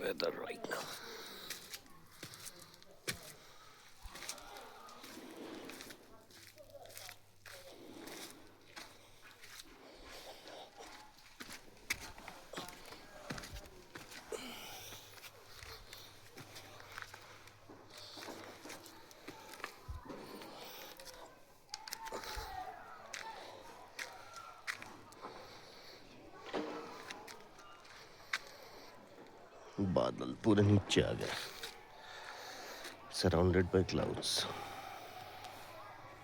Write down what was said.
weather right now. बादल पूरे नीचे आ गए, सराउंडेड बाय क्लाउड्स.